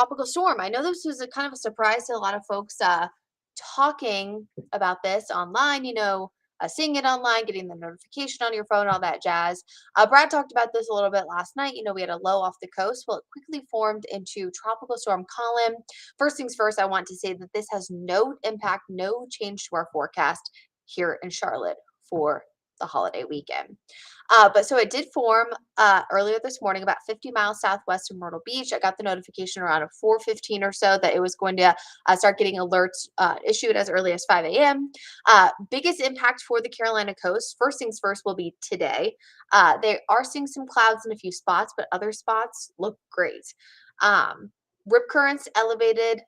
Tropical storm. I know this was a kind of a surprise to a lot of folks talking about this online, seeing it online, getting the notification on your phone, all that jazz. Brad talked about this a little bit last night. We had a low off the coast. Well, it quickly formed into Tropical Storm Colin. First things first, I want to say that this has no impact, no change to our forecast here in Charlotte for the holiday weekend. But so it did form earlier this morning, about 50 miles southwest of Myrtle Beach. I got the notification around 4:15 or so that it was going to start getting alerts issued as early as 5 a.m. Biggest impact for the Carolina coast, first things first, will be today. They are seeing some clouds in a few spots, but other spots look great. Rip currents elevated,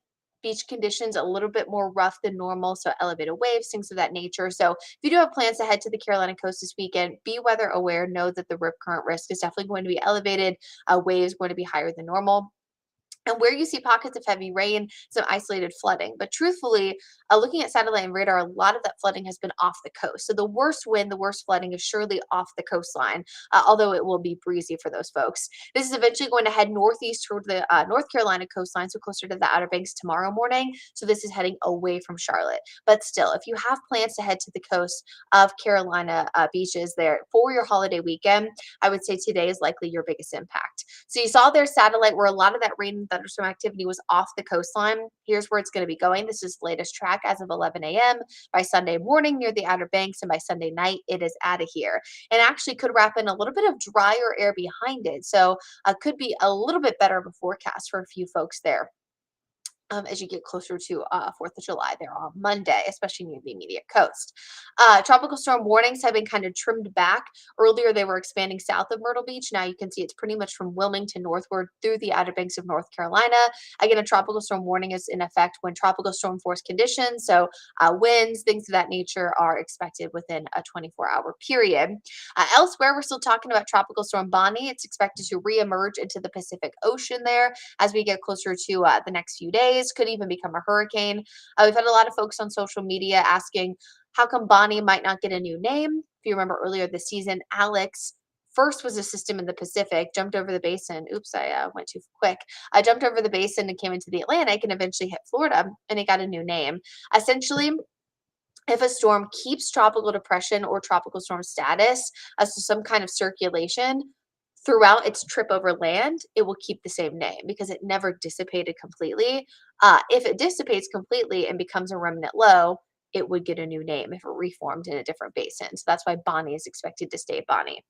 beach conditions a little bit more rough than normal, so elevated waves, things of that nature. So if you do have plans to head to the Carolina coast this weekend, be weather aware. Know that the rip current risk is definitely going to be elevated. Waves going to be higher than normal. And where you see pockets of heavy rain, some isolated flooding. But truthfully, looking at satellite and radar, a lot of that flooding has been off the coast. So the worst wind, the worst flooding is surely off the coastline, although it will be breezy for those folks. This is eventually going to head northeast toward the North Carolina coastline, so closer to the Outer Banks tomorrow morning. So this is heading away from Charlotte. But still, if you have plans to head to the coast of Carolina beaches there for your holiday weekend, I would say today is likely your biggest impact. So you saw their satellite where a lot of that rain and thunderstorm activity was off the coastline. Here's where it's going to be going. This is the latest track as of 11 a.m. By Sunday morning near the Outer Banks, and by Sunday night, it is out of here. And actually could wrap in a little bit of drier air behind it. So could be a little bit better of a forecast for a few folks there. As you get closer to 4th of July there on Monday, especially near the immediate coast. Tropical storm warnings have been kind of trimmed back. Earlier, they were expanding south of Myrtle Beach. Now you can see it's pretty much from Wilmington northward through the Outer Banks of North Carolina. Again, a tropical storm warning is in effect when tropical storm force conditions, so winds, things of that nature, are expected within a 24-hour period. Elsewhere, we're still talking about Tropical Storm Bonnie. It's expected to reemerge into the Pacific Ocean there as we get closer to the next few days. Could even become a hurricane. We've had a lot of folks on social media asking how come Bonnie might not get a new name. If you remember earlier this season, Alex first was a system in the Pacific, jumped over the basin. Oops, I went too quick. I jumped over the basin and came into the Atlantic and eventually hit Florida, and it got a new name. Essentially, if a storm keeps tropical depression or tropical storm status as to some kind of circulation throughout its trip over land, it will keep the same name because it never dissipated completely. If it dissipates completely and becomes a remnant low, it would get a new name if it reformed in a different basin. So that's why Bonnie is expected to stay Bonnie.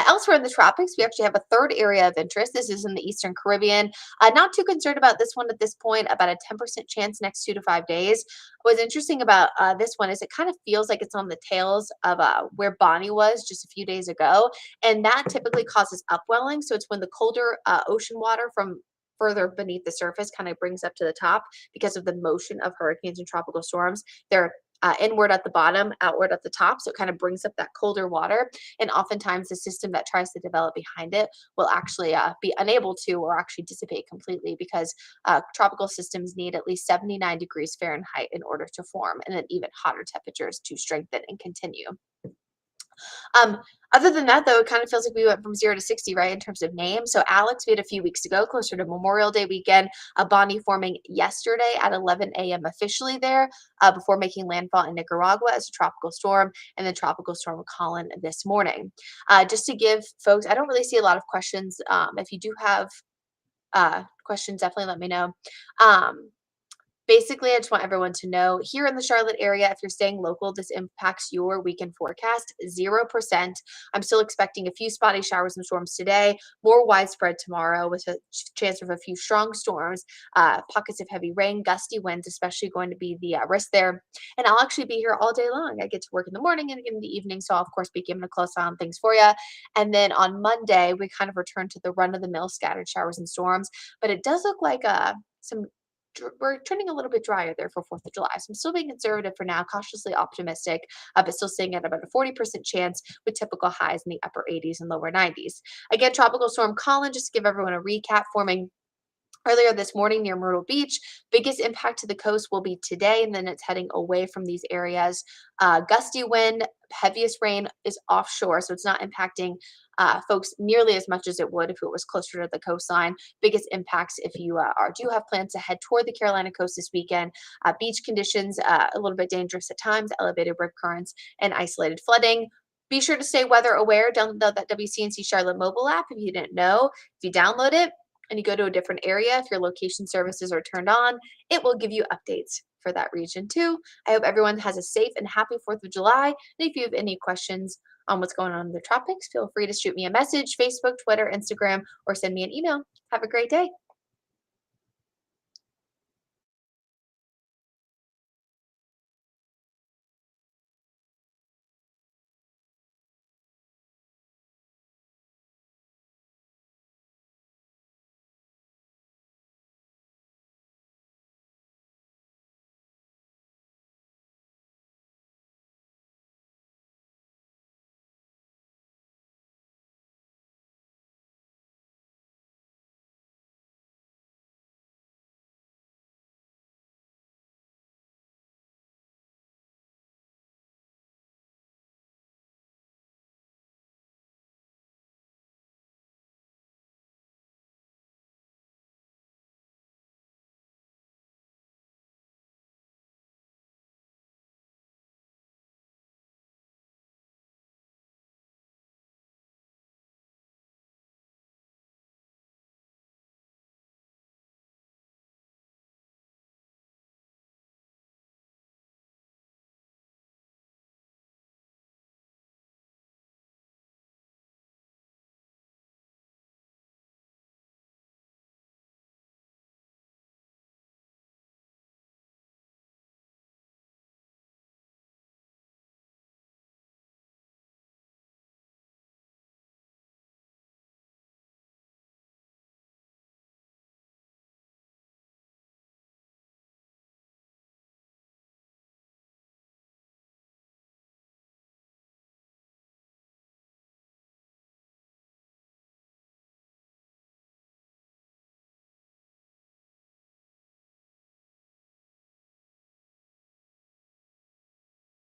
Elsewhere in the tropics, we actually have a third area of interest. This is in the Eastern Caribbean. Not too concerned about this one at this point, about a 10% chance next 2 to 5 days. What's interesting about this one is it kind of feels like it's on the tails of where Bonnie was just a few days ago. And that typically causes upwelling. So it's when the colder ocean water from further beneath the surface kind of brings up to the top because of the motion of hurricanes and tropical storms. They're inward at the bottom, outward at the top. So it kind of brings up that colder water. And oftentimes the system that tries to develop behind it will actually be unable to or actually dissipate completely because tropical systems need at least 79 degrees Fahrenheit in order to form, and then even hotter temperatures to strengthen and continue. Other than that, though, it kind of feels like we went from 0 to 60, right, in terms of names. So Alex, we had a few weeks ago, closer to Memorial Day weekend, Bonnie forming yesterday at 11 a.m. officially there before making landfall in Nicaragua as a tropical storm, and then Tropical Storm Colin this morning. Just to give folks, I don't really see a lot of questions. If you do have questions, definitely let me know. Basically, I just want everyone to know here in the Charlotte area, if you're staying local, this impacts your weekend forecast 0%. I'm still expecting a few spotty showers and storms today, more widespread tomorrow with a chance of a few strong storms, pockets of heavy rain, gusty winds, especially going to be the risk there. And I'll actually be here all day long. I get to work in the morning and again in the evening, so I'll, of course, be giving a close eye on things for you. And then on Monday, we kind of return to the run-of-the-mill scattered showers and storms, but it does look like we're trending a little bit drier there for 4th of July. So I'm still being conservative for now, cautiously optimistic, but still seeing at about a 40% chance with typical highs in the upper 80s and lower 90s. Again, Tropical Storm Colin, just to give everyone a recap, forming earlier this morning near Myrtle Beach. Biggest impact to the coast will be today, and then it's heading away from these areas. Gusty wind, heaviest rain is offshore, so it's not impacting folks nearly as much as it would if it was closer to the coastline. Biggest impacts if you do have plans to head toward the Carolina coast this weekend. Beach conditions a little bit dangerous at times, elevated rip currents, and isolated flooding. Be sure to stay weather aware. Download that WCNC Charlotte mobile app if you didn't know. If you download it and you go to a different area, if your location services are turned on, it will give you updates for that region too. I hope everyone has a safe and happy 4th of July. And if you have any questions on what's going on in the tropics, feel free to shoot me a message, Facebook, Twitter, Instagram, or send me an email. Have a great day.